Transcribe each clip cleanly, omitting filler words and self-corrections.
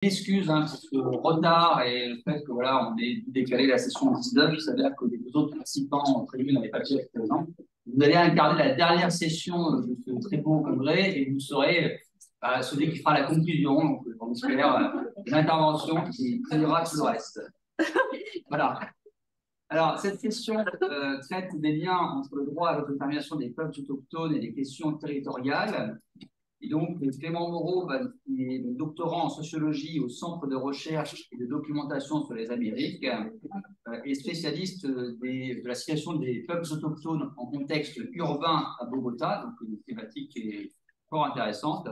Excuse hein, pour ce retard et le fait que voilà, on ait décalé la session de 19. Il s'avère que les deux autres participants prévus n'avaient pas pu être présents. Vous allez incarner la dernière session de ce très beau congrès et vous serez celui qui fera la conclusion. Donc, on espère une intervention qui ira tout le reste. Voilà. Alors, cette question traite des liens entre le droit à l'autodétermination des peuples autochtones et les questions territoriales. Et donc, Clément Moreau, qui est doctorant en sociologie au Centre de recherche et de documentation sur les Amériques, est spécialiste de la situation des peuples autochtones en contexte urbain à Bogota, donc une thématique qui est fort intéressante.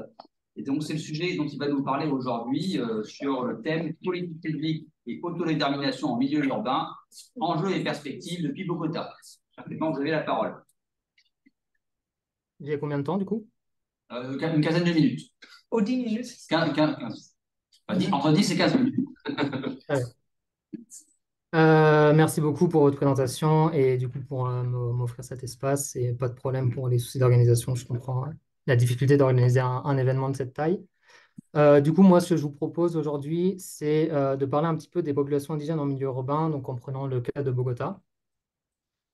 Et donc, c'est le sujet dont il va nous parler aujourd'hui sur le thème politique publique et autodétermination en milieu urbain, enjeux et perspectives depuis Bogota. Cher Clément, vous avez la parole. J'ai combien de temps du coup? Une quinzaine de minutes. Aux 10 minutes. 15. Entre 10 et 15 minutes. Très bien. Merci beaucoup pour votre présentation et du coup pour m'offrir cet espace et pas de problème pour les soucis d'organisation. Je comprends la difficulté d'organiser un événement de cette taille. Du coup, moi, ce que je vous propose aujourd'hui, c'est de parler un petit peu des populations indigènes en milieu urbain, donc en prenant le cas de Bogota.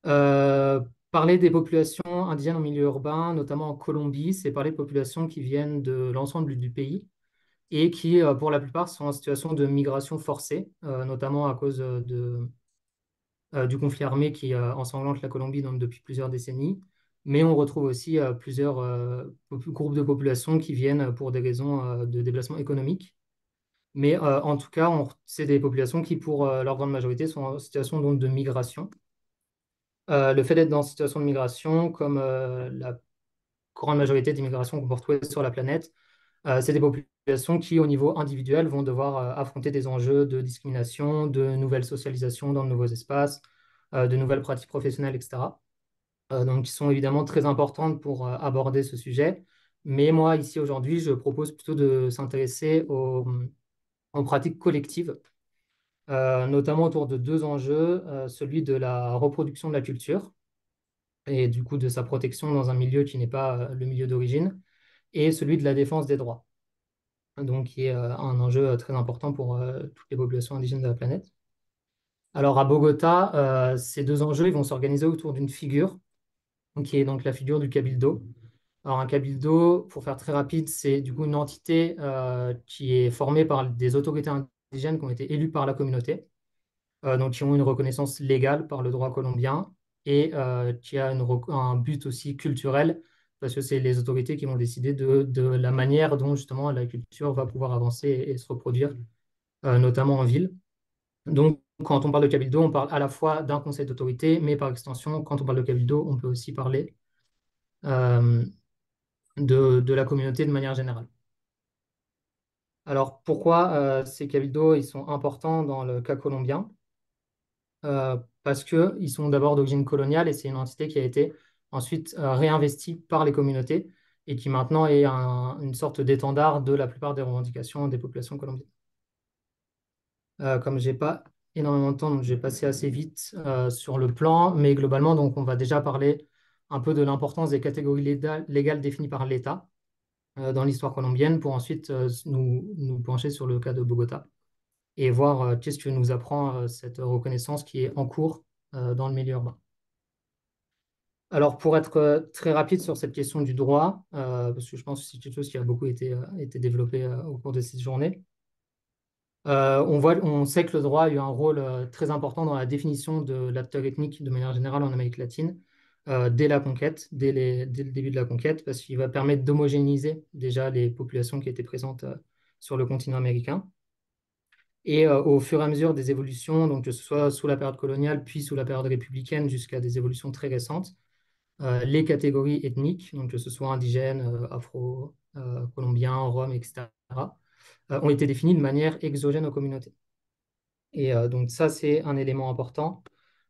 Euh, Parler des populations indigènes en milieu urbain, notamment en Colombie, c'est parler de populations qui viennent de l'ensemble du pays et qui, pour la plupart, sont en situation de migration forcée, notamment à cause du conflit armé qui ensanglante la Colombie donc, depuis plusieurs décennies. Mais on retrouve aussi plusieurs groupes de population qui viennent pour des raisons de déplacement économique. Mais en tout cas, c'est des populations qui, pour leur grande majorité, sont en situation donc, de migration. Le fait d'être dans une situation de migration, comme la grande majorité des migrations qu'on peut retrouver sur la planète, c'est des populations qui, au niveau individuel, vont devoir affronter des enjeux de discrimination, de nouvelles socialisations dans de nouveaux espaces, de nouvelles pratiques professionnelles, etc. Donc, qui sont évidemment très importantes pour aborder ce sujet. Mais moi, ici, aujourd'hui, je propose plutôt de s'intéresser aux pratiques collectives, notamment autour de deux enjeux, celui de la reproduction de la culture et du coup de sa protection dans un milieu qui n'est pas le milieu d'origine, et celui de la défense des droits, donc qui est un enjeu très important pour toutes les populations indigènes de la planète. Alors à Bogota, ces deux enjeux ils vont s'organiser autour d'une figure, qui est donc la figure du cabildo. Alors un cabildo, pour faire très rapide, c'est du coup une entité qui est formée par des autorités indigènes qui ont été élues par la communauté, donc qui ont une reconnaissance légale par le droit colombien et qui a un but aussi culturel, parce que c'est les autorités qui vont décider de la manière dont justement la culture va pouvoir avancer et se reproduire, notamment en ville. Donc, quand on parle de cabildo, on parle à la fois d'un conseil d'autorité, mais par extension, quand on parle de cabildo, on peut aussi parler euh, de la communauté de manière générale. Alors, pourquoi ces cabildos ils sont importants dans le cas colombien? Parce qu'ils sont d'abord d'origine coloniale et c'est une entité qui a été ensuite réinvestie par les communautés et qui maintenant est une sorte d'étendard de la plupart des revendications des populations colombiennes. Comme je n'ai pas énormément de temps, donc je vais passer assez vite sur le plan, mais globalement, donc, on va déjà parler un peu de l'importance des catégories légales définies par l'État dans l'histoire colombienne pour ensuite nous pencher sur le cas de Bogota et voir qu'est-ce que nous apprend cette reconnaissance qui est en cours dans le milieu urbain. Alors, pour être très rapide sur cette question du droit, parce que je pense que c'est quelque chose qui a beaucoup été développé au cours de cette journée, on sait que le droit a eu un rôle très important dans la définition de l'acteur ethnique de manière générale en Amérique latine, dès la conquête, dès le début de la conquête, parce qu'il va permettre d'homogénéiser déjà les populations qui étaient présentes sur le continent américain. Et au fur et à mesure des évolutions, donc que ce soit sous la période coloniale, puis sous la période républicaine, jusqu'à des évolutions très récentes, les catégories ethniques, donc que ce soit indigènes, afro-colombiens, roms, etc., ont été définies de manière exogène aux communautés. Et donc ça, c'est un élément important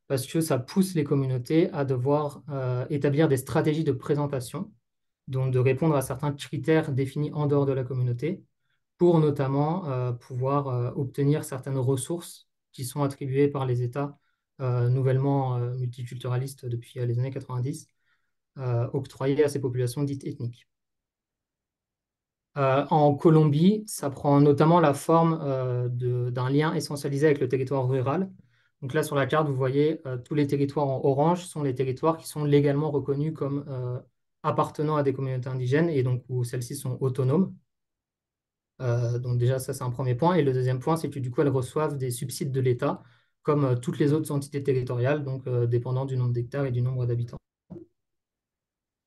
parce que ça pousse les communautés à devoir établir des stratégies de présentation, donc de répondre à certains critères définis en dehors de la communauté, pour notamment pouvoir obtenir certaines ressources qui sont attribuées par les États nouvellement multiculturalistes depuis les années 90, octroyées à ces populations dites ethniques. En Colombie, ça prend notamment la forme d'un lien essentialisé avec le territoire rural. Donc là, sur la carte, vous voyez tous les territoires en orange sont les territoires qui sont légalement reconnus comme appartenant à des communautés indigènes et donc où celles-ci sont autonomes. Donc déjà, ça, c'est un premier point. Et le deuxième point, c'est que du coup, elles reçoivent des subsides de l'État, comme toutes les autres entités territoriales, donc dépendant du nombre d'hectares et du nombre d'habitants.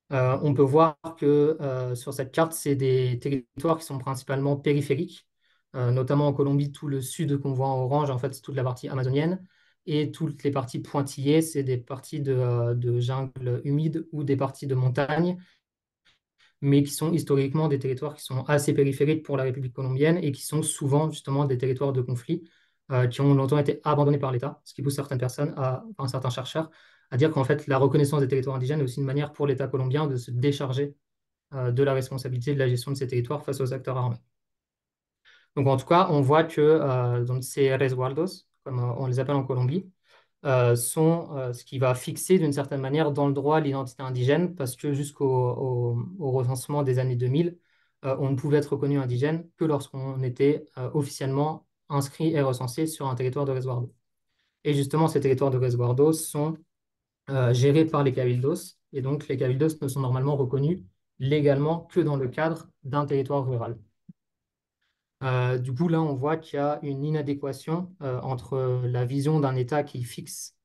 On peut voir que sur cette carte, c'est des territoires qui sont principalement périphériques, notamment en Colombie, tout le sud qu'on voit en orange, en fait, c'est toute la partie amazonienne, et toutes les parties pointillées, c'est des parties de jungle humide ou des parties de montagne, mais qui sont historiquement des territoires qui sont assez périphériques pour la République colombienne et qui sont souvent justement des territoires de conflit qui ont longtemps été abandonnés par l'État, ce qui pousse certaines personnes, enfin, certains chercheurs, à dire qu'en fait la reconnaissance des territoires indigènes est aussi une manière pour l'État colombien de se décharger de la responsabilité de la gestion de ces territoires face aux acteurs armés. Donc en tout cas, on voit que donc, ces resguardos, comme on les appelle en Colombie, sont ce qui va fixer d'une certaine manière dans le droit l'identité indigène, parce que jusqu'au recensement des années 2000, on ne pouvait être reconnu indigène que lorsqu'on était officiellement inscrit et recensé sur un territoire de resguardo. Et justement, ces territoires de resguardo sont gérés par les cabildos, et donc les cabildos ne sont normalement reconnus légalement que dans le cadre d'un territoire rural. Du coup, là, on voit qu'il y a une inadéquation entre la vision d'un État qui fixe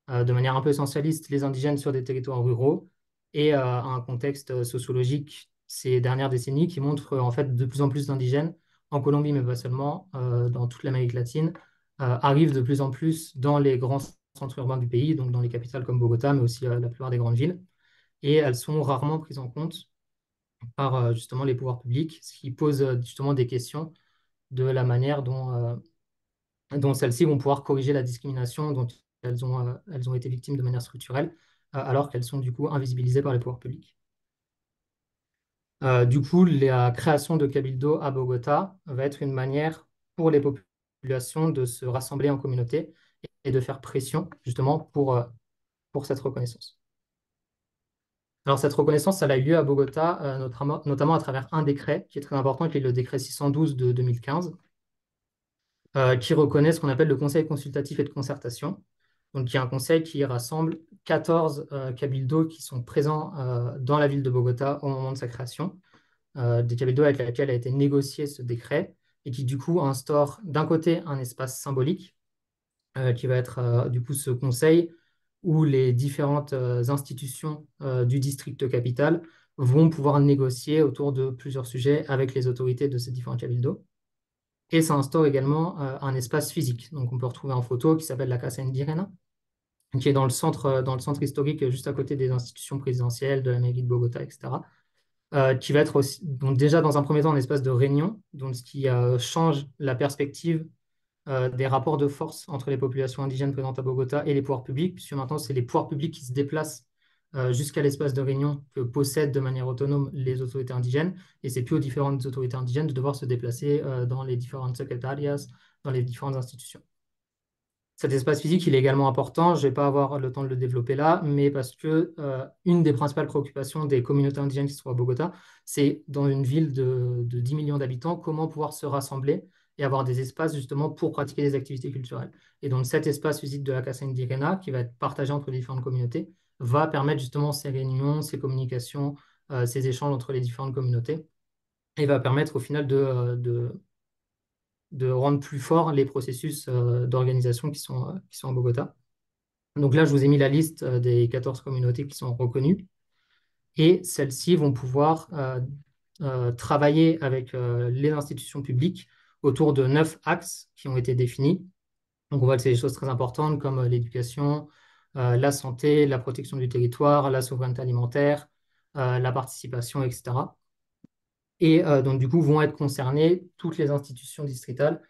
de manière un peu essentialiste les indigènes sur des territoires ruraux et un contexte sociologique ces dernières décennies qui montre en fait de plus en plus d'indigènes en Colombie, mais pas seulement, dans toute l'Amérique latine, arrivent de plus en plus dans les grands centres urbains du pays, donc dans les capitales comme Bogota, mais aussi la plupart des grandes villes. Et elles sont rarement prises en compte par justement les pouvoirs publics, ce qui pose justement des questions de la manière dont celles-ci vont pouvoir corriger la discrimination dont elles ont été victimes de manière structurelle, alors qu'elles sont du coup invisibilisées par les pouvoirs publics. Du coup, la création de Cabildo à Bogota va être une manière pour les populations de se rassembler en communauté et de faire pression justement pour cette reconnaissance. Alors cette reconnaissance, elle a eu lieu à Bogota, notamment à travers un décret qui est très important, qui est le décret 612 de 2015, qui reconnaît ce qu'on appelle le Conseil consultatif et de concertation. Donc, il y a un conseil qui rassemble 14 cabildos qui sont présents dans la ville de Bogota au moment de sa création, des cabildos avec lesquels a été négocié ce décret et qui, du coup, instaure d'un côté un espace symbolique qui va être, du coup, ce conseil où les différentes institutions du district capitale vont pouvoir négocier autour de plusieurs sujets avec les autorités de ces différents cabildos. Et ça instaure également un espace physique. Donc, on peut retrouver en photo qui s'appelle la Casa Indigena, qui est dans le centre historique, juste à côté des institutions présidentielles, de la mairie de Bogota, etc. Qui va être aussi, donc déjà dans un premier temps un espace de réunion, donc ce qui change la perspective des rapports de force entre les populations indigènes présentes à Bogota et les pouvoirs publics, puisque maintenant c'est les pouvoirs publics qui se déplacent jusqu'à l'espace de réunion que possèdent de manière autonome les autorités indigènes, et c'est plus aux différentes autorités indigènes de devoir se déplacer dans les différentes secretarias, dans les différentes institutions. Cet espace physique, il est également important. Je ne vais pas avoir le temps de le développer là, mais parce que une des principales préoccupations des communautés indigènes qui se trouvent à Bogota, c'est dans une ville de 10 millions d'habitants, comment pouvoir se rassembler et avoir des espaces justement pour pratiquer des activités culturelles. Et donc cet espace physique de la Casa Indigena, qui va être partagé entre les différentes communautés, va permettre justement ces réunions, ces communications, ces échanges entre les différentes communautés, et va permettre au final de rendre plus forts les processus d'organisation qui sont à Bogota. Donc là, je vous ai mis la liste des 14 communautés qui sont reconnues. Et celles-ci vont pouvoir travailler avec les institutions publiques autour de 9 axes qui ont été définis. Donc on voit que c'est des choses très importantes comme l'éducation, la santé, la protection du territoire, la souveraineté alimentaire, la participation, etc. Et donc, du coup, vont être concernées toutes les institutions distritales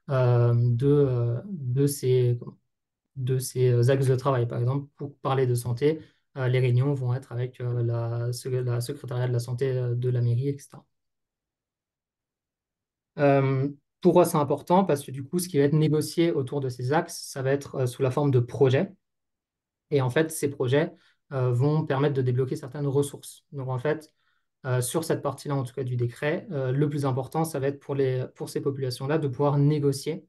de ces axes de travail. Par exemple, pour parler de santé, les réunions vont être avec la secrétariat de la santé de la mairie, etc. Euh, Pourquoi c'est important? Parce que du coup, ce qui va être négocié autour de ces axes, ça va être sous la forme de projets. Et en fait, ces projets vont permettre de débloquer certaines ressources. Donc, en fait, sur cette partie-là, en tout cas du décret, le plus important, ça va être pour ces populations-là de pouvoir négocier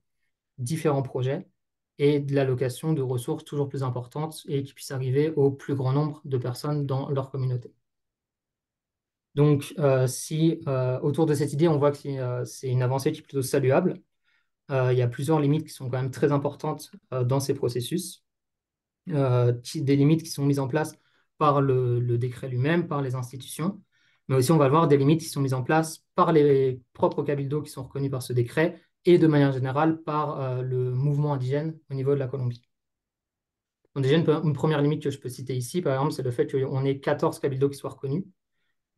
différents projets et de l'allocation de ressources toujours plus importantes et qui puissent arriver au plus grand nombre de personnes dans leur communauté. Donc, si autour de cette idée, on voit que c'est une avancée qui est plutôt saluable, il y a plusieurs limites qui sont quand même très importantes dans ces processus, des limites qui sont mises en place par le décret lui-même, par les institutions, mais aussi on va voir des limites qui sont mises en place par les propres cabildos qui sont reconnus par ce décret et de manière générale par le mouvement indigène au niveau de la Colombie. Donc déjà, une première limite que je peux citer ici, par exemple, c'est le fait qu'on ait 14 cabildos qui soient reconnus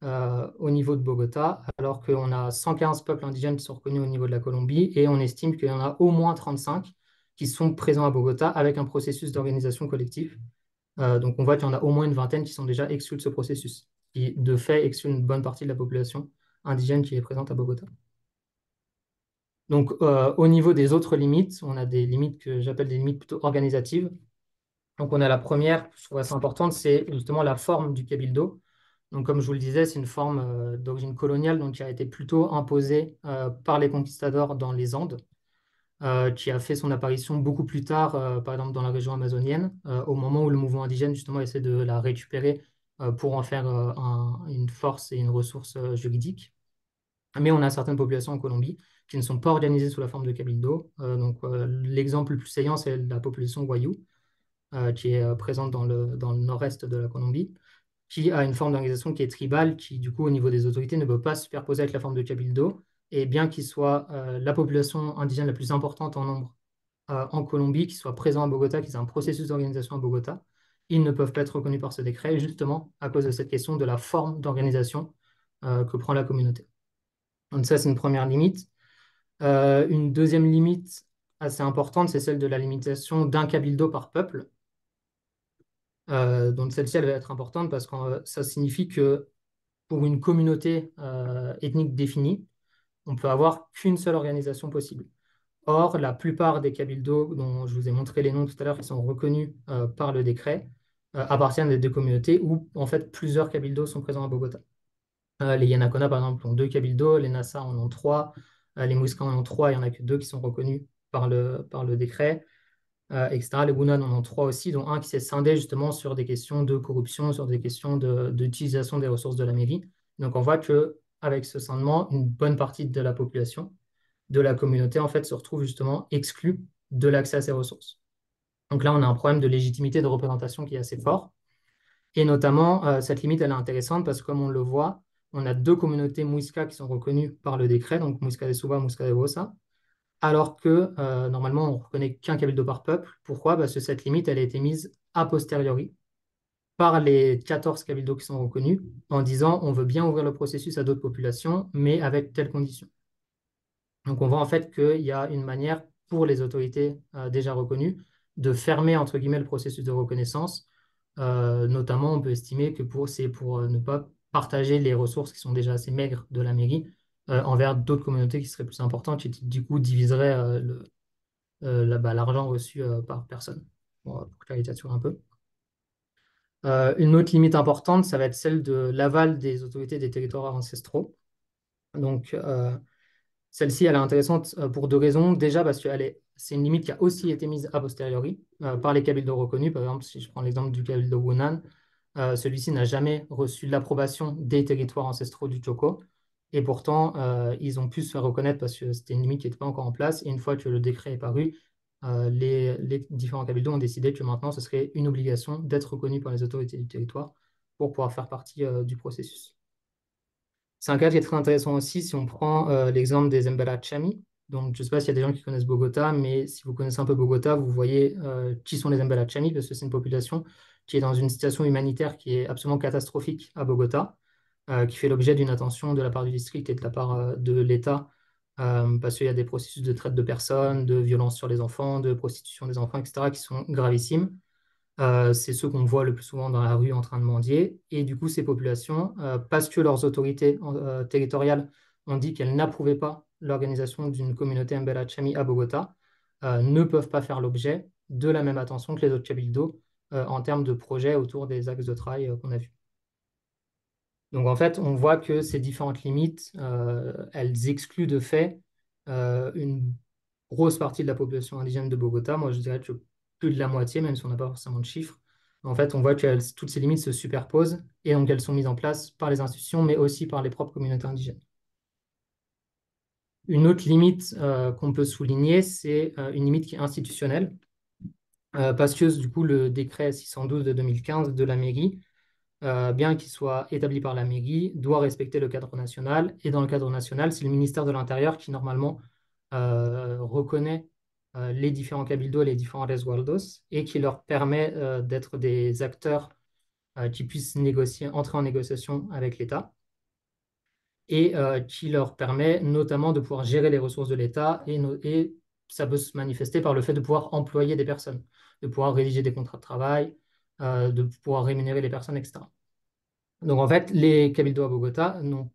au niveau de Bogota, alors qu'on a 115 peuples indigènes qui sont reconnus au niveau de la Colombie, et on estime qu'il y en a au moins 35 qui sont présents à Bogota avec un processus d'organisation collective. Donc on voit qu'il y en a au moins une vingtaine qui sont déjà exclus de ce processus, qui de fait exclut une bonne partie de la population indigène qui est présente à Bogota. Donc au niveau des autres limites, on a des limites que j'appelle des limites plutôt organisatives. Donc on a la première, je trouve assez importante, c'est justement la forme du cabildo. Donc, comme je vous le disais, c'est une forme d'origine coloniale donc, qui a été plutôt imposée par les conquistadors dans les Andes, qui a fait son apparition beaucoup plus tard, par exemple dans la région amazonienne, au moment où le mouvement indigène justement essaie de la récupérer pour en faire une force et une ressource juridique. Mais on a certaines populations en Colombie qui ne sont pas organisées sous la forme de cabildo. L'exemple le plus saillant, c'est la population Wayuu, qui est présente dans le nord-est de la Colombie, qui a une forme d'organisation qui est tribale, qui, du coup, au niveau des autorités, ne peut pas se superposer avec la forme de cabildo. Et bien qu'il soit la population indigène la plus importante en nombre en Colombie, qui soit présent à Bogota, qui ait un processus d'organisation à Bogota, ils ne peuvent pas être reconnus par ce décret, justement à cause de cette question de la forme d'organisation que prend la communauté. Donc ça, c'est une première limite. Une deuxième limite assez importante, c'est celle de la limitation d'un cabildo par peuple. Donc celle-ci, elle va être importante parce que ça signifie que pour une communauté ethnique définie, on peut avoir qu'une seule organisation possible. Or, la plupart des cabildos dont je vous ai montré les noms tout à l'heure, qui sont reconnus par le décret, appartiennent à des communautés où, en fait, plusieurs cabildos sont présents à Bogota. Les Yanakona, par exemple, ont deux cabildos, les Nassa en ont trois, les Muiscas en ont trois, il n'y en a que deux qui sont reconnus par le décret. Etc. Les Wunan en ont trois aussi, dont un qui s'est scindé justement sur des questions de corruption, sur des questions d'utilisation des ressources de la mairie. Donc on voit qu'avec ce scindement, une bonne partie de la population, de la communauté, en fait, se retrouve justement exclue de l'accès à ces ressources. Donc là, on a un problème de légitimité de représentation qui est assez fort. Et notamment, cette limite, elle est intéressante parce que comme on le voit, on a deux communautés Muisca qui sont reconnues par le décret, donc Muisca de Suba, Muisca de Bosa, alors que normalement, on ne reconnaît qu'un cabildo par peuple. Pourquoi? Parce que cette limite, elle a été mise a posteriori par les 14 cabildos qui sont reconnus en disant on veut bien ouvrir le processus à d'autres populations, mais avec telles conditions. Donc on voit en fait qu'il y a une manière pour les autorités déjà reconnues de fermer entre guillemets le processus de reconnaissance. Notamment, on peut estimer que c'est pour ne pas partager les ressources qui sont déjà assez maigres de la mairie envers d'autres communautés qui seraient plus importantes et qui du coup diviseraient l'argent reçu par personne, pour caricaturer un peu. Une autre limite importante, ça va être celle de l'aval des autorités des territoires ancestraux. Donc, celle-ci, elle est intéressante pour deux raisons. Déjà, parce que c'est une limite qui a aussi été mise a posteriori par les cabildos reconnus. Par exemple, si je prends l'exemple du cabildo Wunan, celui-ci n'a jamais reçu l'approbation des territoires ancestraux du Chocó. Et pourtant, ils ont pu se faire reconnaître parce que c'était une limite qui n'était pas encore en place. Et une fois que le décret est paru, les différents cabildos ont décidé que maintenant, ce serait une obligation d'être reconnu par les autorités du territoire pour pouvoir faire partie du processus. C'est un cas qui est très intéressant aussi si on prend l'exemple des Mbala Chami. Donc, je ne sais pas s'il y a des gens qui connaissent Bogota, mais si vous connaissez un peu Bogota, vous voyez qui sont les Mbala Chami, parce que c'est une population qui est dans une situation humanitaire qui est absolument catastrophique à Bogota, qui fait l'objet d'une attention de la part du district et de la part de l'État, parce qu'il y a des processus de traite de personnes, de violence sur les enfants, de prostitution des enfants, etc., qui sont gravissimes. C'est ceux qu'on voit le plus souvent dans la rue en train de mendier. Et du coup, ces populations, parce que leurs autorités territoriales ont dit qu'elles n'approuvaient pas l'organisation d'une communauté Mbela Chami à Bogota, ne peuvent pas faire l'objet de la même attention que les autres cabildos en termes de projets autour des axes de travail qu'on a vus. Donc en fait, on voit que ces différentes limites, elles excluent de fait une grosse partie de la population indigène de Bogota. Moi, je dirais que plus de la moitié, même si on n'a pas forcément de chiffres. En fait, on voit que toutes ces limites se superposent et donc elles sont mises en place par les institutions, mais aussi par les propres communautés indigènes. Une autre limite qu'on peut souligner, c'est une limite qui est institutionnelle, parce que du coup, le décret 612 de 2015 de la mairie, bien qu'il soit établi par la mairie, doit respecter le cadre national. Et dans le cadre national, c'est le ministère de l'Intérieur qui, normalement, reconnaît les différents cabildos et les différents resguardos et qui leur permet d'être des acteurs qui puissent négocier, entrer en négociation avec l'État et qui leur permet notamment de pouvoir gérer les ressources de l'État et ça peut se manifester par le fait de pouvoir employer des personnes, de pouvoir rédiger des contrats de travail, de pouvoir rémunérer les personnes, etc. Donc en fait, les cabildos à Bogota n'ont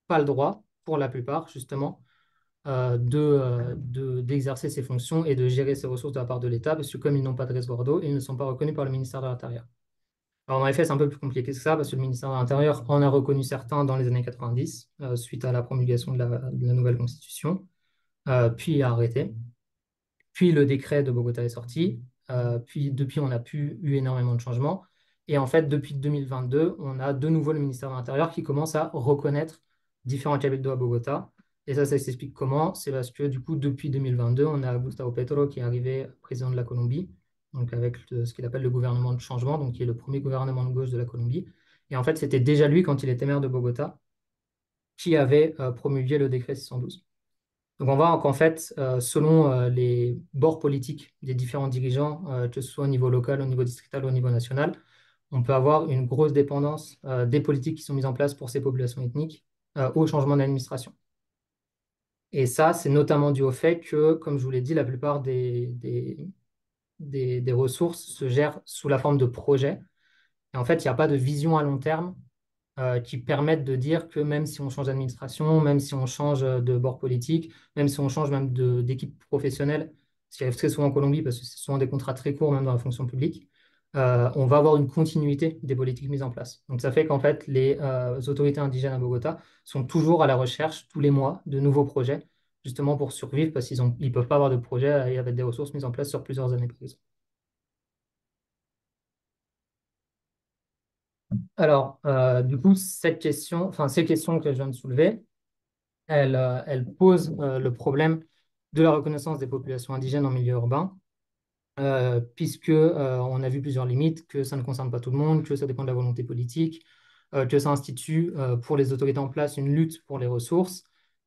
pas le droit, pour la plupart, justement, d'exercer ces fonctions et de gérer ces ressources de la part de l'État, parce que comme ils n'ont pas de resguardo, ils ne sont pas reconnus par le ministère de l'Intérieur. Alors, en effet, c'est un peu plus compliqué que ça, parce que le ministère de l'Intérieur en a reconnu certains dans les années 90, suite à la promulgation de la nouvelle constitution, puis a arrêté. Puis le décret de Bogota est sorti. Puis depuis, on n'a plus eu énormément de changements. Et en fait, depuis 2022, on a de nouveau le ministère de l'Intérieur qui commence à reconnaître différents cabildos à Bogota. Et ça s'explique comment? C'est parce que du coup, depuis 2022, on a Gustavo Petro qui est arrivé président de la Colombie, donc avec ce qu'il appelle le gouvernement de changement, donc qui est le premier gouvernement de gauche de la Colombie. Et en fait, c'était déjà lui, quand il était maire de Bogota, qui avait promulgué le décret 612. Donc on voit qu'en fait, selon les bords politiques des différents dirigeants, que ce soit au niveau local, au niveau distrital ou au niveau national, on peut avoir une grosse dépendance des politiques qui sont mises en place pour ces populations ethniques au changement d'administration. Et ça, c'est notamment dû au fait que, comme je vous l'ai dit, la plupart des ressources se gèrent sous la forme de projets. Et en fait, il n'y a pas de vision à long terme qui permettent de dire que même si on change d'administration, même si on change de bord politique, même si on change même d'équipe professionnelle, ce qui arrive très souvent en Colombie parce que c'est souvent des contrats très courts, même dans la fonction publique, on va avoir une continuité des politiques mises en place. Donc ça fait qu'en fait, les autorités indigènes à Bogota sont toujours à la recherche, tous les mois, de nouveaux projets, justement pour survivre parce qu'ils ne peuvent pas avoir de projet avec des ressources mises en place sur plusieurs années, par exemple. Alors, du coup, ces questions que je viens de soulever, elle pose le problème de la reconnaissance des populations indigènes en milieu urbain, puisque on a vu plusieurs limites, que ça ne concerne pas tout le monde, que ça dépend de la volonté politique, que ça institue pour les autorités en place une lutte pour les ressources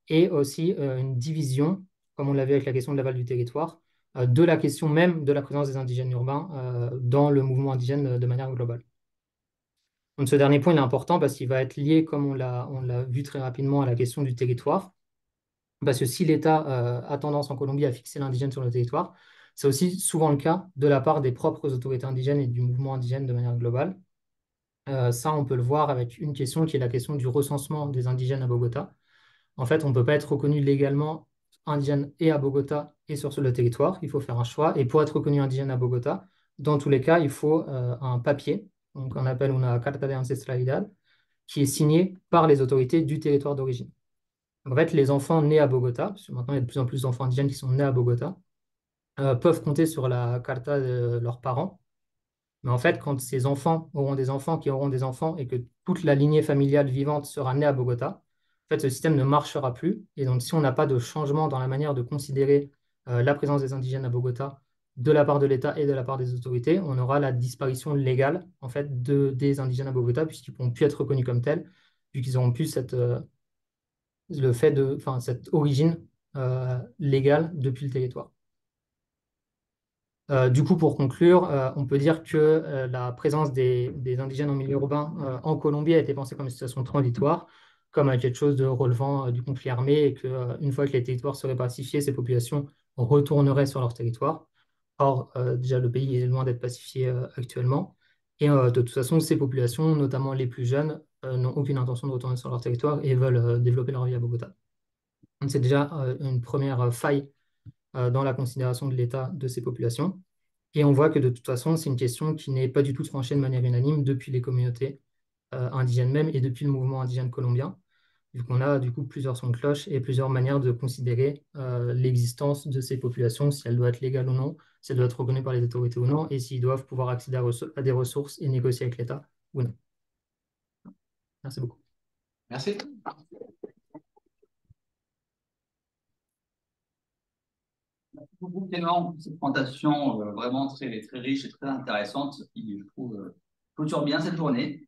et aussi une division, comme on l'a vu avec la question de l'aval du territoire, de la question même de la présence des indigènes urbains dans le mouvement indigène de manière globale. Donc, ce dernier point il est important parce qu'il va être lié, comme on l'a vu très rapidement, à la question du territoire. Parce que si l'État a tendance en Colombie à fixer l'indigène sur le territoire, c'est aussi souvent le cas de la part des propres autorités indigènes et du mouvement indigène de manière globale. Ça, on peut le voir avec une question qui est la question du recensement des indigènes à Bogota. En fait, on ne peut pas être reconnu légalement indigène et à Bogota et sur le territoire. Il faut faire un choix. Et pour être reconnu indigène à Bogota, dans tous les cas, il faut un papier, donc on appelle una carta de ancestralidad, qui est signé par les autorités du territoire d'origine. En fait, les enfants nés à Bogota, parce que maintenant il y a de plus en plus d'enfants indigènes qui sont nés à Bogota, peuvent compter sur la carta de leurs parents. Mais en fait, quand ces enfants auront des enfants qui auront des enfants et que toute la lignée familiale vivante sera née à Bogota, en fait, ce système ne marchera plus. Et donc, si on n'a pas de changement dans la manière de considérer la présence des indigènes à Bogota de la part de l'État et de la part des autorités, on aura la disparition légale en fait, des indigènes à Bogota, puisqu'ils ne pourront plus être reconnus comme tels, vu qu'ils n'auront plus cette origine légale depuis le territoire. Du coup, pour conclure, on peut dire que la présence des indigènes en milieu urbain en Colombie a été pensée comme une situation transitoire, comme quelque chose de relevant du conflit armé, et qu'une fois que les territoires seraient pacifiés, ces populations retourneraient sur leur territoire. Or, déjà, le pays est loin d'être pacifié actuellement. Et de toute façon, ces populations, notamment les plus jeunes, n'ont aucune intention de retourner sur leur territoire et veulent développer leur vie à Bogota. Donc, c'est déjà une première faille dans la considération de l'état de ces populations. Et on voit que de toute façon, c'est une question qui n'est pas du tout tranchée de manière unanime depuis les communautés indigènes même et depuis le mouvement indigène colombien, vu qu'on a du coup plusieurs sons de cloche et plusieurs manières de considérer l'existence de ces populations, si elles doivent être légales ou non, si elles doivent être reconnues par les autorités ou non, et s'ils doivent pouvoir accéder à des ressources et négocier avec l'État ou non. Merci beaucoup. Merci. Merci beaucoup, Clément, pour cette présentation vraiment très, très riche et très intéressante qui, je trouve, clôture bien cette journée.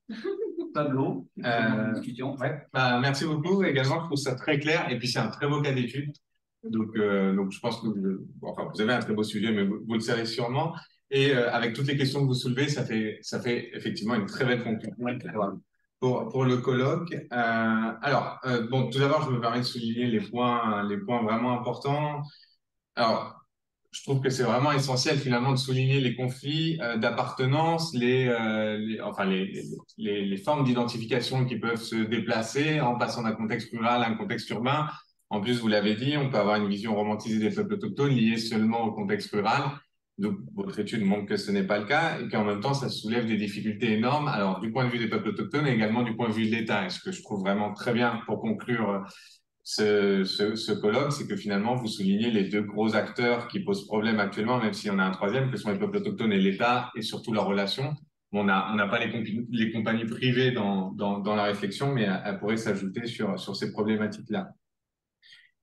Pablo, discussion. Ouais. Bah, merci beaucoup également, je trouve ça très clair et puis c'est un très beau cas d'étude. Donc je pense que enfin, vous avez un très beau sujet, mais vous le savez sûrement. Et avec toutes les questions que vous soulevez, ça fait effectivement une très belle conclusion pour le colloque. Bon, tout d'abord, je me permets de souligner les points vraiment importants. Alors, je trouve que c'est vraiment essentiel finalement de souligner les conflits d'appartenance, les formes d'identification qui peuvent se déplacer en passant d'un contexte rural à un contexte urbain. En plus, vous l'avez dit, on peut avoir une vision romantisée des peuples autochtones liée seulement au contexte rural. Donc, votre étude montre que ce n'est pas le cas et qu'en même temps, ça soulève des difficultés énormes. Alors, du point de vue des peuples autochtones et également du point de vue de l'État. Et ce que je trouve vraiment très bien pour conclure ce colloque, c'est que finalement, vous soulignez les deux gros acteurs qui posent problème actuellement, même s'il y en a un troisième, que sont les peuples autochtones et l'État, et surtout leurs relations. On n'a pas les compagnies privées dans la réflexion, mais elles pourraient s'ajouter sur ces problématiques-là.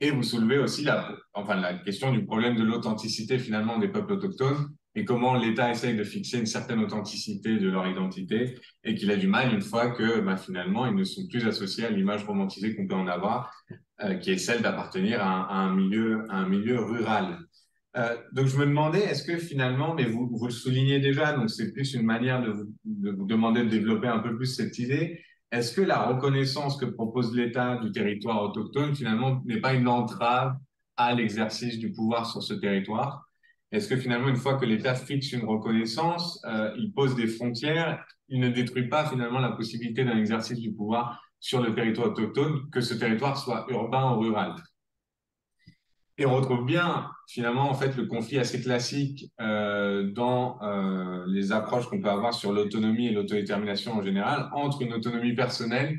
Et vous soulevez aussi la question du problème de l'authenticité finalement des peuples autochtones et comment l'État essaye de fixer une certaine authenticité de leur identité et qu'il a du mal une fois que finalement ils ne sont plus associés à l'image romantisée qu'on peut en avoir, qui est celle d'appartenir à un milieu rural. Donc je me demandais, est-ce que finalement, mais vous le soulignez déjà, donc c'est plus une manière de vous demander de développer un peu plus cette idée, est-ce que la reconnaissance que propose l'État du territoire autochtone finalement n'est pas une entrave à l'exercice du pouvoir sur ce territoire? Est-ce que finalement, une fois que l'État fixe une reconnaissance, il pose des frontières, il ne détruit pas finalement la possibilité d'un exercice du pouvoir sur le territoire autochtone, que ce territoire soit urbain ou rural? Et on retrouve bien, finalement, en fait, le conflit assez classique dans les approches qu'on peut avoir sur l'autonomie et l'autodétermination en général, entre une autonomie personnelle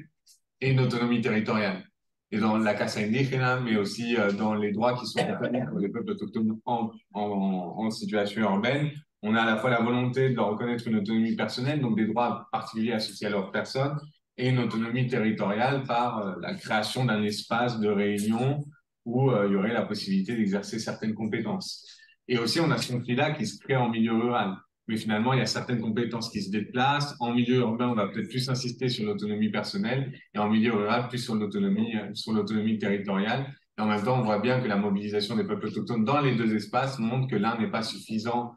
et une autonomie territoriale. Et dans la Casa Indígena, mais aussi dans les droits qui sont reconnus pour les peuples autochtones en situation urbaine, on a à la fois la volonté de leur reconnaître une autonomie personnelle, donc des droits particuliers associés à leur personne, et une autonomie territoriale par la création d'un espace de réunion où il y aurait la possibilité d'exercer certaines compétences. Et aussi, on a ce conflit-là qui se crée en milieu rural. Mais finalement, il y a certaines compétences qui se déplacent. En milieu urbain, on va peut-être plus insister sur l'autonomie personnelle et en milieu rural, plus sur l'autonomie territoriale. Et en même temps, on voit bien que la mobilisation des peuples autochtones dans les deux espaces montre que l'un n'est pas suffisant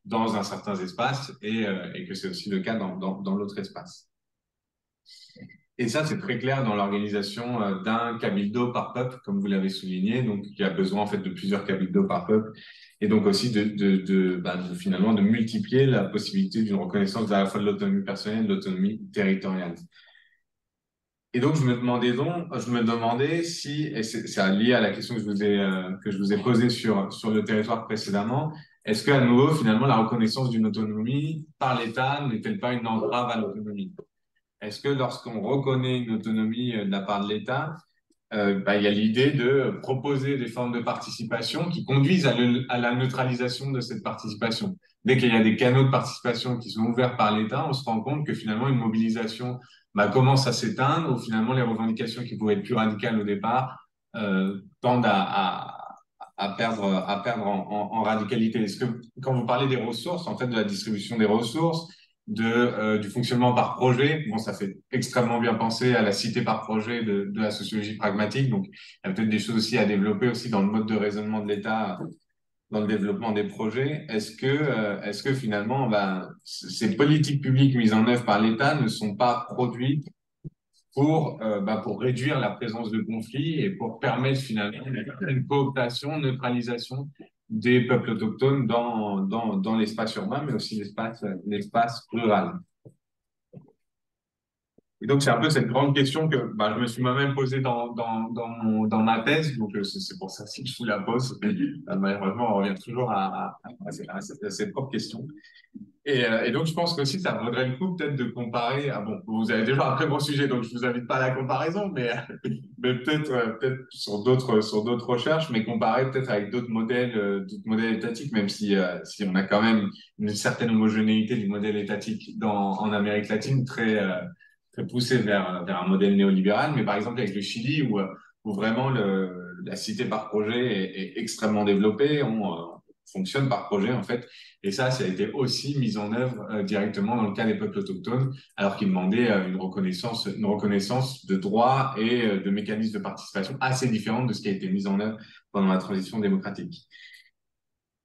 dans un certain espace et que c'est aussi le cas dans l'autre espace. Et ça, c'est très clair dans l'organisation d'un cabildo par peuple, comme vous l'avez souligné, donc il y a besoin en fait de plusieurs cabildos par peuple, et donc aussi finalement de multiplier la possibilité d'une reconnaissance à la fois de l'autonomie personnelle et de l'autonomie territoriale. Et donc je me demandais si, et c'est lié à la question que je vous ai posée sur le territoire précédemment, est-ce qu'à nouveau finalement la reconnaissance d'une autonomie par l'État n'est-elle pas une entrave à l'autonomie? Est-ce que lorsqu'on reconnaît une autonomie de la part de l'État, il y a l'idée de proposer des formes de participation qui conduisent à la neutralisation de cette participation? Dès qu'il y a des canaux de participation qui sont ouverts par l'État, on se rend compte que finalement une mobilisation commence à s'éteindre, ou finalement les revendications qui pouvaient être plus radicales au départ tendent à perdre en radicalité. Est-ce que quand vous parlez des ressources, en fait, de la distribution des ressources, du fonctionnement par projet. Bon, ça fait extrêmement bien penser à la cité par projet de la sociologie pragmatique. Donc, il y a peut-être des choses aussi à développer aussi dans le mode de raisonnement de l'État, dans le développement des projets. Est-ce que finalement, ces politiques publiques mises en œuvre par l'État ne sont pas produites pour réduire la présence de conflits et pour permettre finalement une cooptation, une neutralisation des peuples autochtones dans l'espace urbain, mais aussi l'espace rural. Et donc, c'est un peu cette grande question que je me suis moi-même posée dans ma thèse, donc c'est pour ça que je vous la pose. Malheureusement, on revient toujours à ses propres questions. Et donc, je pense qu'aussi, ça vaudrait le coup peut-être de comparer. Ah bon, vous avez déjà un très bon sujet, donc je vous invite pas à la comparaison, mais peut-être sur d'autres recherches, mais comparer peut-être avec d'autres modèles étatiques, même si on a quand même une certaine homogénéité du modèle étatique en Amérique latine, très poussé vers un modèle néolibéral. Mais par exemple, avec le Chili, où vraiment la cité par projet est extrêmement développée, on fonctionne par projet en fait. Et ça a été aussi mis en œuvre directement dans le cas des peuples autochtones, alors qu'ils demandaient une reconnaissance de droits et de mécanismes de participation assez différents de ce qui a été mis en œuvre pendant la transition démocratique.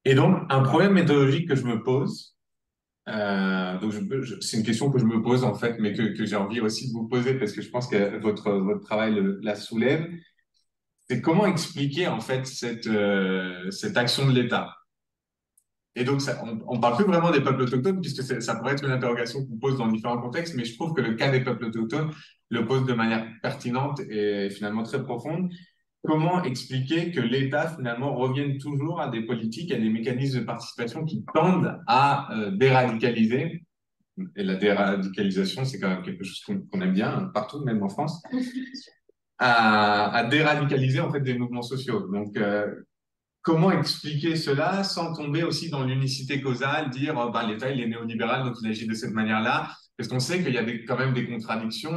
Et donc, un problème méthodologique que je me pose, donc c'est une question que je me pose en fait, mais que j'ai envie aussi de vous poser parce que je pense que votre travail la soulève, c'est comment expliquer en fait cette action de l'État. Et donc, on parle plus vraiment des peuples autochtones, puisque ça pourrait être une interrogation qu'on pose dans différents contextes, mais je trouve que le cas des peuples autochtones le pose de manière pertinente et finalement très profonde. Comment expliquer que l'État finalement revienne toujours à des politiques, à des mécanismes de participation qui tendent à déradicaliser, et la déradicalisation, c'est quand même quelque chose qu'on aime bien partout, même en France, à déradicaliser en fait des mouvements sociaux. Donc, comment expliquer cela sans tomber aussi dans l'unicité causale, dire bah, l'État il est néolibéral donc il agit de cette manière-là, parce qu'on sait qu'il y a quand même des contradictions,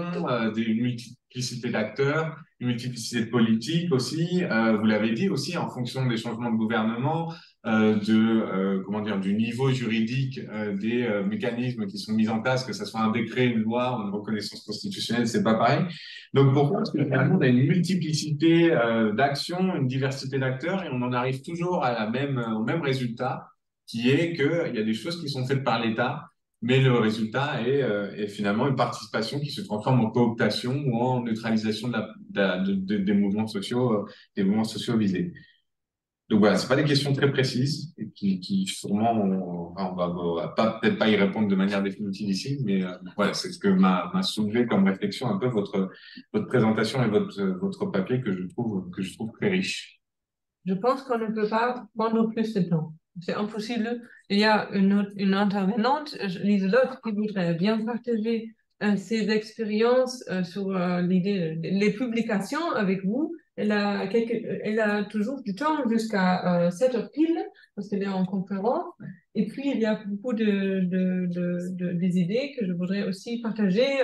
une multiplicité d'acteurs, une multiplicité de politiques aussi. Vous l'avez dit aussi en fonction des changements de gouvernement, comment dire du niveau juridique des mécanismes qui sont mis en place, que ce soit un décret, une loi ou une reconnaissance constitutionnelle, c'est pas pareil. Donc pourquoi? Parce que finalement, on a une multiplicité d'actions, une diversité d'acteurs, et on en arrive toujours au même résultat, qui est qu'il y a des choses qui sont faites par l'État, mais le résultat est finalement une participation qui se transforme en cooptation ou en neutralisation des mouvements sociaux visés. Donc voilà, c'est pas des questions très précises et qui sûrement on va peut-être pas y répondre de manière définitive ici, mais voilà, c'est ce que m'a soulevé comme réflexion un peu votre présentation et votre papier que je trouve très riche. Je pense qu'on ne peut pas prendre plus de temps. C'est impossible. Il y a une intervenante, Lieselotte, qui voudrait bien partager ses expériences sur les publications avec vous. Elle a toujours du temps jusqu'à 7h pile, parce qu'elle est en conférence. Et puis, il y a beaucoup des idées que je voudrais aussi partager.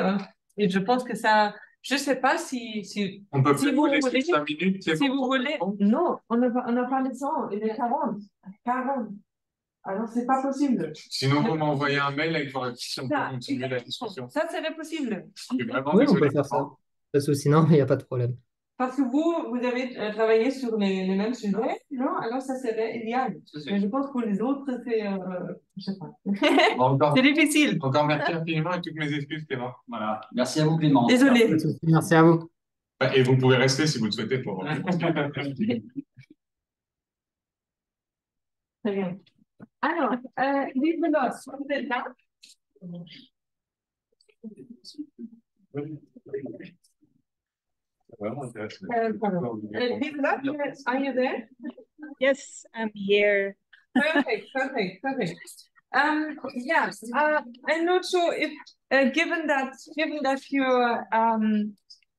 Et je pense que ça... Je ne sais pas si On peut si vous laisser 5 minutes, si vous voulez. Non, on n'a pas le temps. Il est 40. 40. Alors, c'est pas possible. Sinon, vous m'envoyez un mail avec vos réflexions pour continuer la discussion. Ça serait possible. Je suis vraiment Oui, on désolé. peut faire ça. Pas de souci, non, il n'y a pas de problème. Parce que vous avez travaillé sur les mêmes sujets, non? Alors, ça serait idéal. Mais je pense que pour les autres, c'est... je sais pas. C'est difficile. Encore merci infiniment et toutes mes excuses, Clément. Voilà. Merci à vous, Clément. Désolée. Pas de souci, merci à vous. Et vous pouvez rester si vous le souhaitez pour. Très bien. Alors, Lieselotte, vous êtes là? Lieselotte, are you there? Yes, I'm here. Perfect. Yes, I'm not sure if, given that you're,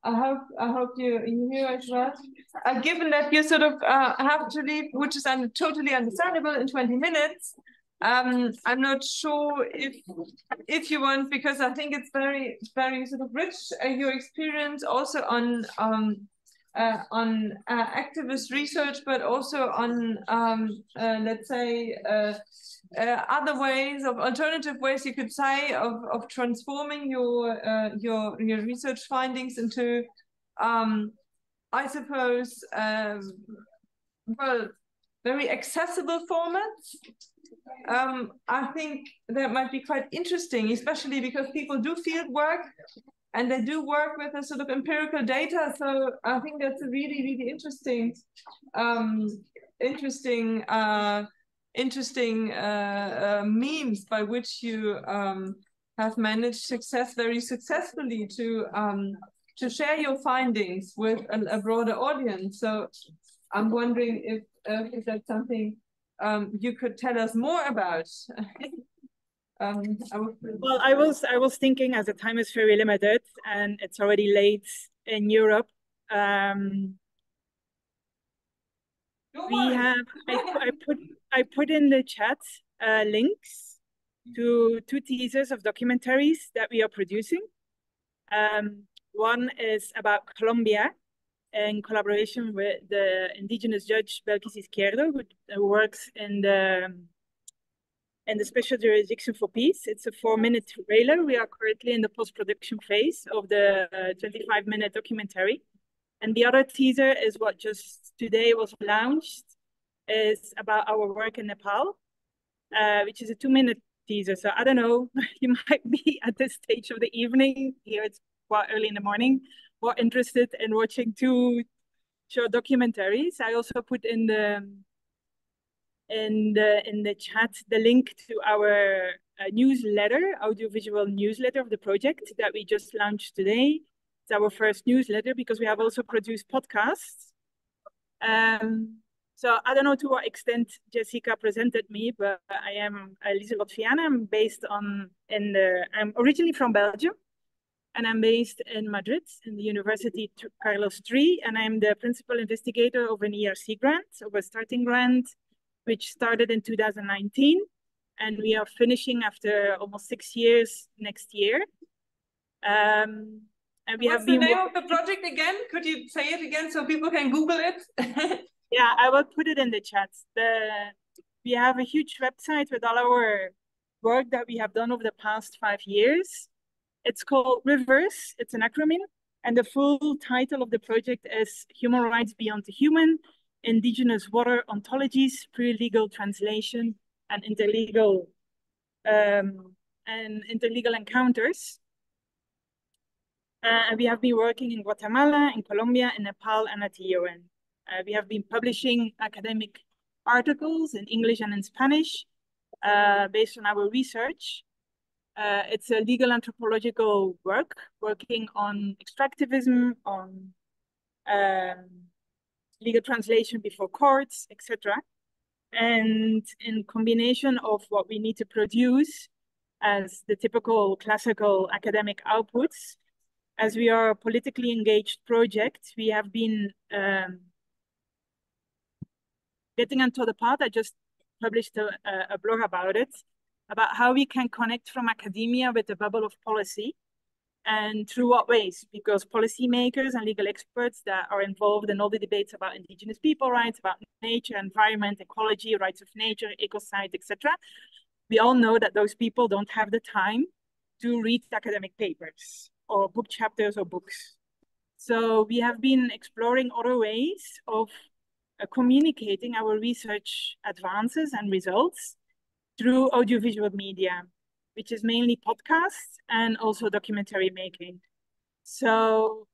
I hope you hear as well. Given that you sort of have to leave, which is totally understandable in 20 minutes, I'm not sure if you want, because I think it's very, very sort of rich, your experience also on activist research, but also on, let's say, other ways of alternative ways, you could say, of transforming your research findings into, I suppose, well, very accessible formats. I think that might be quite interesting, especially because people do field work and they do work with a sort of empirical data. So I think that's a really, really interesting means by which you have managed very successfully to share your findings with a broader audience. So I'm wondering if that's something you could tell us more about. Well, I was thinking, as the time is very limited and it's already late in Europe. We have I put in the chat links to 2 teasers of documentaries that we are producing. One is about Colombia, in collaboration with the indigenous judge Belkis Izquierdo, who works in the Special Jurisdiction for Peace. It's a 4-minute trailer. We are currently in the post-production phase of the 25-minute documentary. And the other teaser is what just today was launched, is about our work in Nepal, which is a 2-minute teaser. So I don't know, you might be at this stage of the evening, here it's quite early in the morning, more interested in watching 2 short documentaries. I also put in the chat the link to our newsletter, audiovisual newsletter of the project that we just launched today. It's our first newsletter because we have also produced podcasts. So I don't know to what extent Jessica presented me, but I am Lieselot Viana. I'm originally from Belgium, and I'm based in Madrid in the University Carlos III, and I'm the principal investigator of an ERC grant, of a starting grant, which started in 2019, and we are finishing after almost 6 years next year. And we What's have the been name of the project again? Could you say it again so people can Google it? Yeah, I will put it in the chat. We have a huge website with all our work that we have done over the past 5 years. It's called RIVERS, it's an acronym, and the full title of the project is Human Rights Beyond the Human, Indigenous Water Ontologies, Pre-Legal Translation, and Interlegal Encounters. And we have been working in Guatemala, in Colombia, in Nepal, and at the UN. We have been publishing academic articles in English and in Spanish based on our research. It's a legal anthropological work, working on extractivism, on legal translation before courts, etc. And in combination of what we need to produce as the typical classical academic outputs, as we are a politically engaged project, we have been getting onto the path. I just published a blog about it, about how we can connect from academia with the bubble of policy, and through what ways, because policymakers and legal experts that are involved in all the debates about indigenous people rights, about nature, environment, ecology, rights of nature, ecocide, etc., we all know that those people don't have the time to read academic papers or book chapters or books. So we have been exploring other ways of communicating our research advances and results through audiovisual media, which is mainly podcasts and also documentary making. So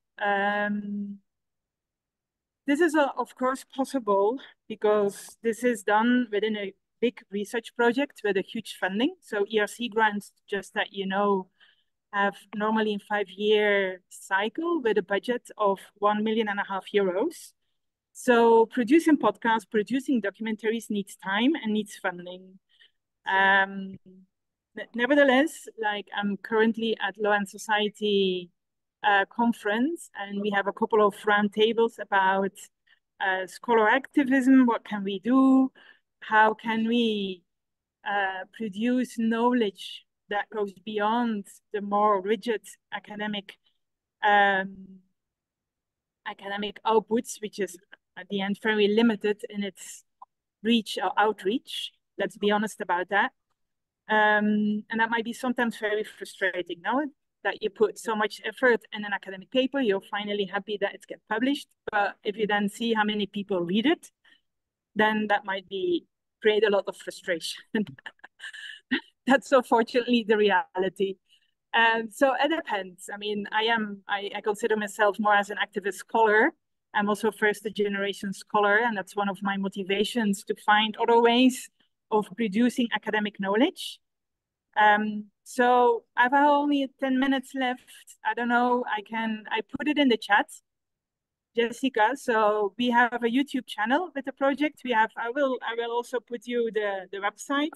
this is of course possible because this is done within a big research project with a huge funding. So ERC grants, just that you know, have normally a 5-year cycle with a budget of €1.5 million. So producing podcasts, producing documentaries needs time and needs funding. Nevertheless, like I'm currently at Law and Society conference, and we have a couple of roundtables about scholar activism. What can we do? How can we produce knowledge that goes beyond the more rigid academic outputs, which is at the end very limited in its reach or outreach. Let's be honest about that. And that might be sometimes very frustrating, no? That you put so much effort in an academic paper, you're finally happy that it's get published, but if you then see how many people read it, then that might create a lot of frustration. That's unfortunately the reality. So it depends. I mean, I consider myself more as an activist scholar. I'm also a first-generation scholar, and that's one of my motivations, to find other ways of producing academic knowledge. So I have only 10 minutes left. I don't know, I put it in the chat, Jessica. So we have a YouTube channel with the project. I will also put you the website.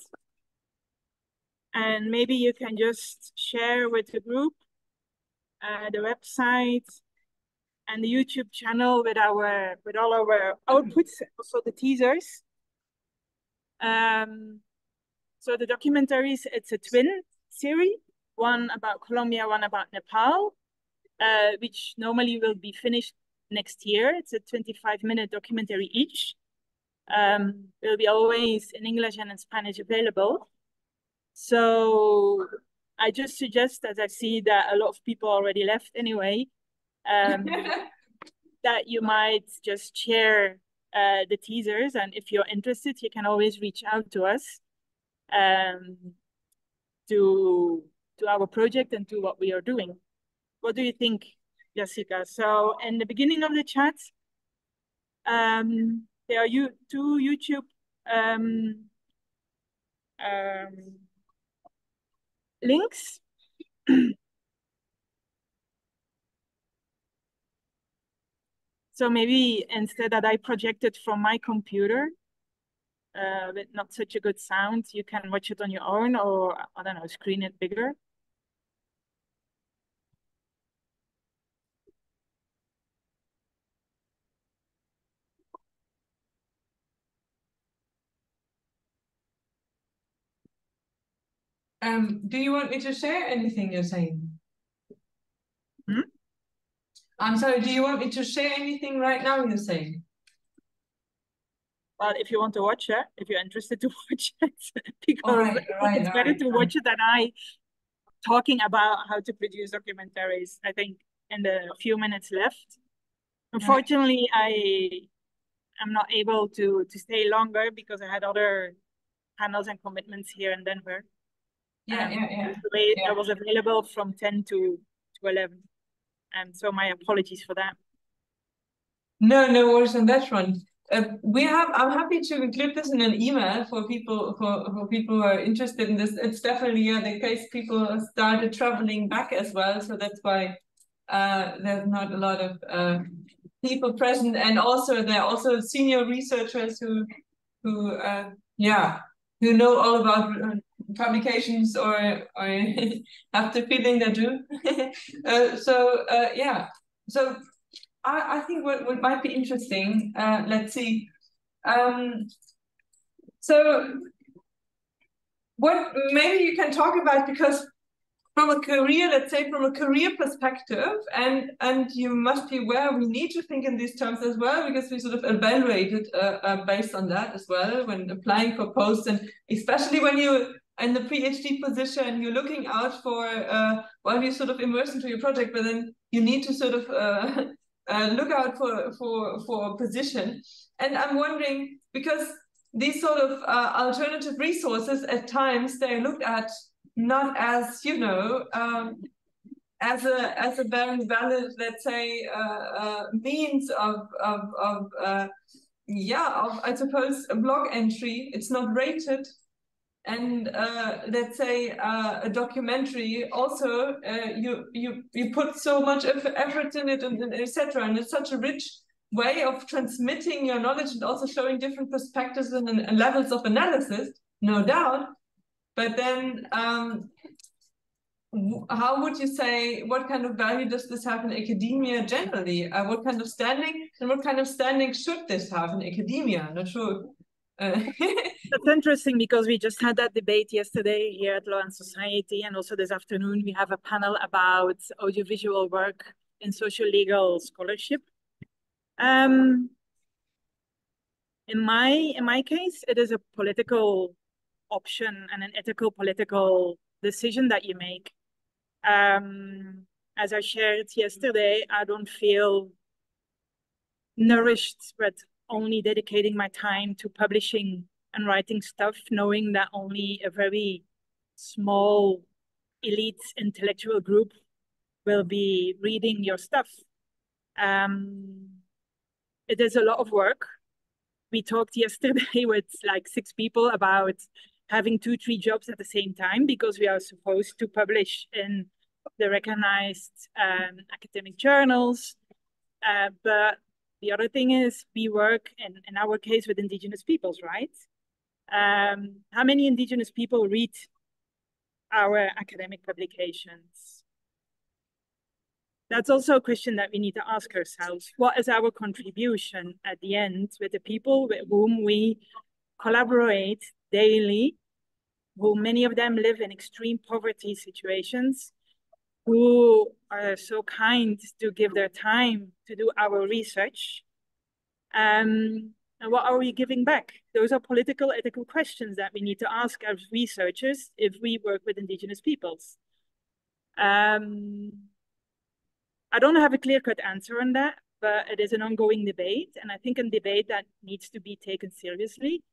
And maybe you can just share with the group the website and the YouTube channel with all our outputs, also the teasers. So the documentaries, it's a twin series, one about Colombia, one about Nepal, which normally will be finished next year. It's a 25-minute documentary each. Will be always in English and in Spanish available. So I just suggest, as I see that a lot of people already left anyway, that you might just share the teasers, and if you're interested, you can always reach out to us to our project and to what we are doing. What do you think, Jessica? So in the beginning of the chat, there are two YouTube links. So maybe instead that I project it from my computer with not such a good sound, you can watch it on your own, or I don't know, screen it bigger. Do you want me to share anything you're saying? Hmm? I'm sorry, do you want me to share anything right now you're saying? Well, if you want to watch it, if you're interested to watch it, because it's better to watch it than I talking about how to produce documentaries, I think, in the few minutes left. Unfortunately, I'm not able to stay longer because I had other panels and commitments here in Denver. I was available from 10 to 11. And so my apologies for that. No worries on that one. I'm happy to include this in an email for people who are interested in this. It's definitely the case people started traveling back as well, so that's why there's not a lot of people present, and also there are also senior researchers who know all about publications or have the feeling they do. So I think what might be interesting, let's see. So what maybe you can talk about, because from a career, let's say from a career perspective, and you must be aware we need to think in these terms as well, because we sort of evaluated based on that as well when applying for posts, and especially when you in the PhD position, you're looking out for while you sort of immerse into your project, but then you need to sort of look out for a position. And I'm wondering, because these sort of alternative resources at times they're looked at not as, you know, as a very valid, let's say, means of I suppose a blog entry. It's not rated. And let's say a documentary also, you put so much effort in it, and etc. And it's such a rich way of transmitting your knowledge and also showing different perspectives and levels of analysis, no doubt. But then how would you say, what kind of value does this have in academia generally? What kind of standing, and what kind of standing should this have in academia? I'm not sure. That's interesting, because we just had that debate yesterday here at Law and Society, and also this afternoon we have a panel about audiovisual work in social legal scholarship. In my case, it is a political option and an ethical political decision that you make. As I shared yesterday, I don't feel nourished with only dedicating my time to publishing and writing stuff, knowing that only a very small elite intellectual group will be reading your stuff. It is a lot of work. We talked yesterday with like 6 people about having 2-3 jobs at the same time, because we are supposed to publish in the recognized academic journals. But the other thing is we work, in our case, with Indigenous peoples, right? How many Indigenous people read our academic publications? That's also a question that we need to ask ourselves. What is our contribution at the end with the people with whom we collaborate daily, who many of them live in extreme poverty situations, who are so kind to give their time to do our research? And what are we giving back? Those are political, ethical questions that we need to ask as researchers if we work with indigenous peoples. I don't have a clear-cut answer on that, but it is an ongoing debate, and I think a debate that needs to be taken seriously.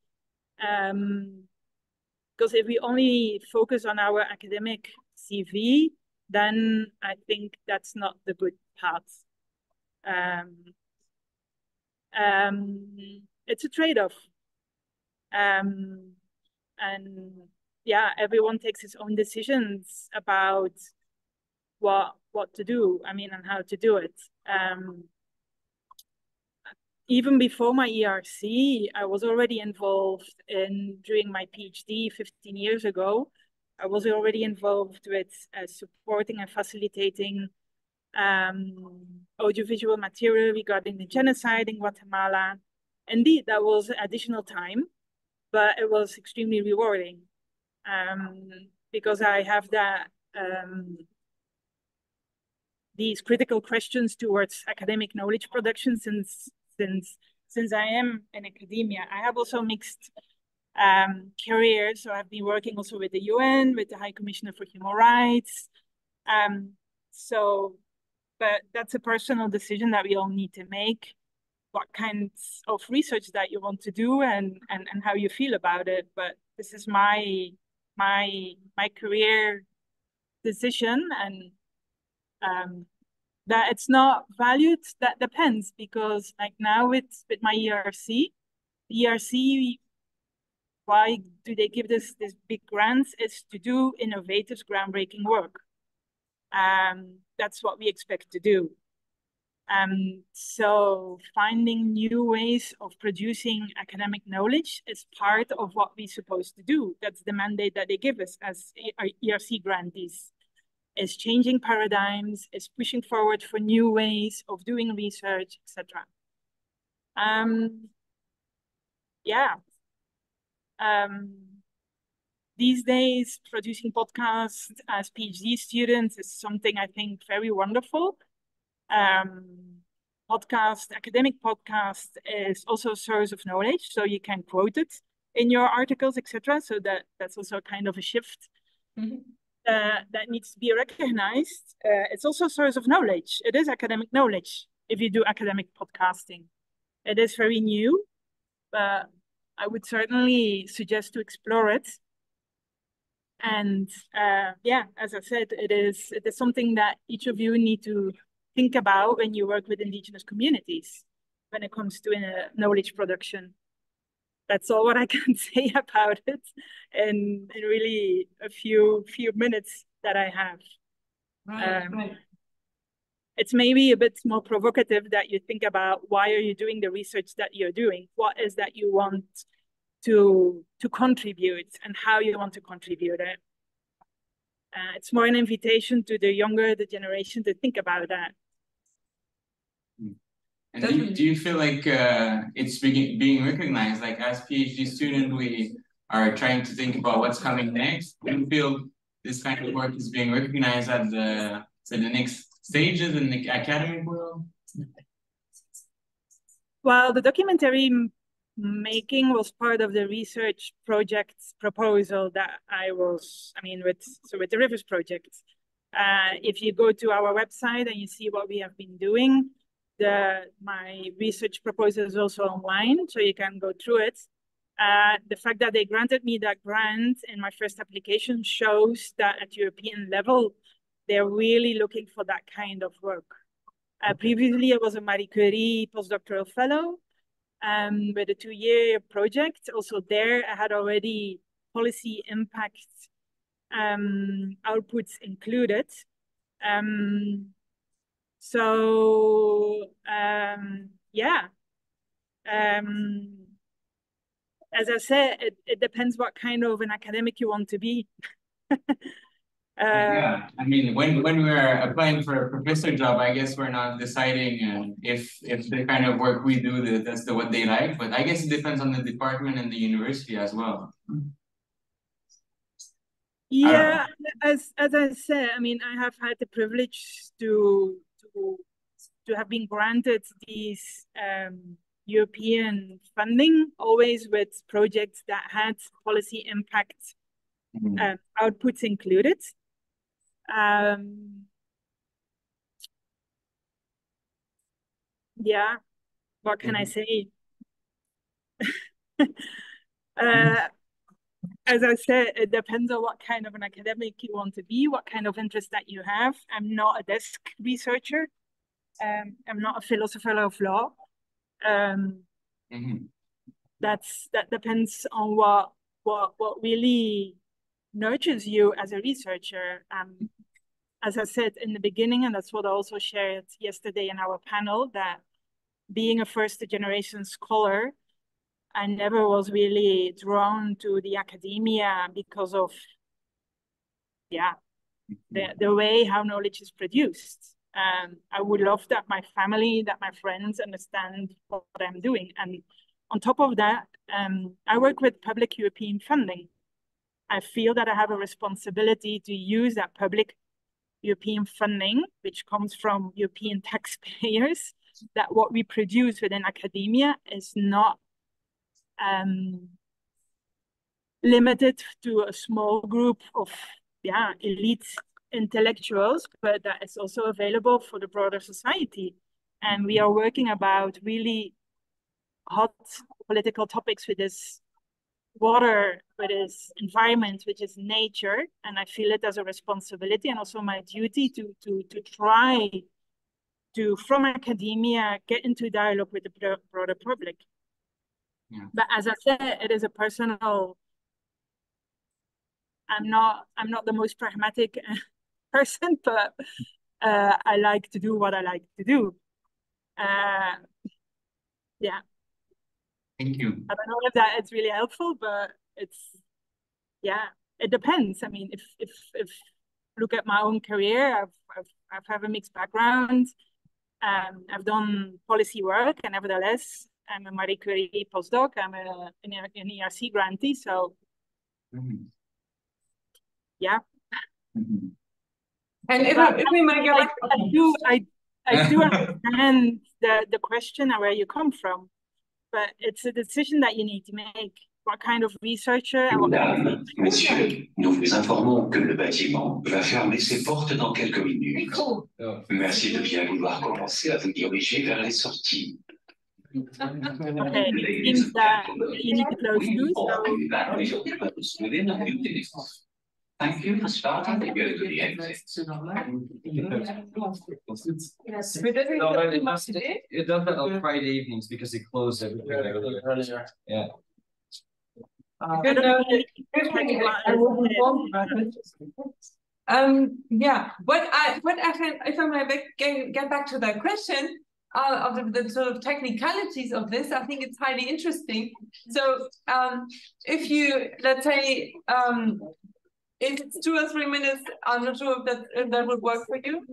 Because if we only focus on our academic CV, then I think that's not the good path. It's a trade-off. And yeah, everyone takes his own decisions about what to do, I mean, and how to do it. Even before my ERC, I was already involved during my PhD 15 years ago. I was already involved with supporting and facilitating audiovisual material regarding the genocide in Guatemala. Indeed, that was additional time, but it was extremely rewarding because I have that these critical questions towards academic knowledge production since I am in academia. I have also mixed careers, so I've been working also with the UN, with the High Commissioner for Human Rights. But that's a personal decision that we all need to make, what kinds of research that you want to do and how you feel about it. But this is my career decision, and that it's not valued, that depends, because like now with my ERC, the ERC, why do they give this big grants? Is to do innovative, groundbreaking work. That's what we expect to do. So finding new ways of producing academic knowledge is part of what we're supposed to do. That's the mandate that they give us as ERC grantees. Is changing paradigms, is pushing forward for new ways of doing research, etc. Yeah. These days, producing podcasts as PhD students is something I think very wonderful. Academic podcast is also a source of knowledge, so you can quote it in your articles, etc. So that's also kind of a shift. That needs to be recognized. It's also a source of knowledge. It is academic knowledge if you do academic podcasting. It is very new, but I would certainly suggest to explore it. And yeah, as I said, it is something that each of you need to think about when you work with indigenous communities when it comes to knowledge production. That's all what I can say about it in really a few minutes that I have. Right. It's maybe a bit more provocative that you think about why are you doing the research that you're doing? What is that you want to contribute and how you want to contribute it? It's more an invitation to the younger generation to think about that. And do you feel like it's being recognized? Like as PhD student, we are trying to think about what's coming next. Do you feel this kind of work is being recognized at the next stages in the academic world? Well, the documentary making was part of the research project's proposal that with the Rivers Project. If you go to our website and you see what we have been doing, my research proposal is also online, so you can go through it. The fact that they granted me that grant in my first application shows that at European level, they're really looking for that kind of work. Previously, I was a Marie Curie postdoctoral fellow with a 2-year project. Also there, I had already policy impact outputs included. Yeah. As I said, it depends what kind of an academic you want to be. Yeah, I mean, when we're applying for a professor job, I guess we're not deciding if the kind of work we do that's what they like, but I guess it depends on the department and the university as well. Yeah, as I said, I mean, I have had the privilege to have been granted these European funding, always with projects that had policy impact outputs included. Yeah, what can I say? As I said, it depends on what kind of an academic you want to be, what kind of interest that you have. I'm not a desk researcher. I'm not a philosopher of law. That depends on what really nurtures you as a researcher. As I said in the beginning, and that's what I also shared yesterday in our panel, that being a first-generation scholar, I never was really drawn to the academia because of, the way how knowledge is produced. I would love that my family, that my friends understand what I'm doing. And on top of that, I work with public European funding. I feel that I have a responsibility to use that public European funding, which comes from European taxpayers, that what we produce within academia is not limited to a small group of elite intellectuals, but that is also available for the broader society. And we are working about really hot political topics with this water, with this environment, which is nature. And I feel it as a responsibility and also my duty to try to, from academia, get into dialogue with the broader public. Yeah. But as I said, it is a personal, I'm not the most pragmatic person, but I like to do what I like to do. Yeah. Thank you. I don't know if that is really helpful, but it depends. I mean, if look at my own career, I've have a mixed background. I've done policy work, and nevertheless, I'm a Marie Curie postdoc. I'm an ERC grantee, so yeah. And if we might get back, I do understand the question and where you come from, but it's a decision that you need to make. What kind of researcher and what kind of Messieurs, nous vous informons que le bâtiment va fermer ses portes dans quelques minutes. Merci de bien vouloir commencer à vous diriger vers les sorties. Okay, it seems that you need to close too, so... Thank you for starting to go to the exit. It does that on Friday evenings because it closed everything earlier. Yeah. Yeah. If I might get back to that question of the sort of technicalities of this, I think it's highly interesting. So if you, let's say, if it's 2 or 3 minutes, I'm not sure if that would work for you.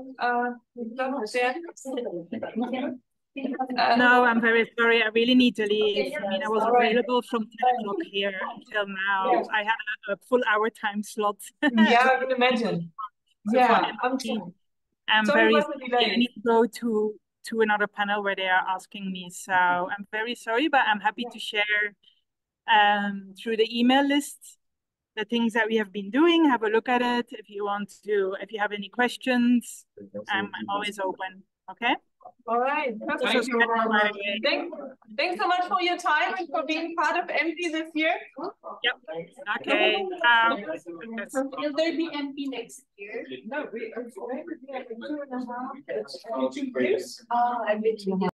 No, I'm very sorry. I really need to leave. I mean, I was available from 10 o'clock here until now. Yeah. I had a full hour time slot. Yeah, I can imagine. Yeah, I'm very sorry. I need to go to another panel where they are asking me. So I'm very sorry, but I'm happy to share through the email list the things that we have been doing. Have a look at it if you want to. If you have any questions, I'm always open. Okay. All right. Thanks so much for your time and for being part of MP this year. Yep. Okay. Will there be MP next year? No, we are 2.5 years. I bet you.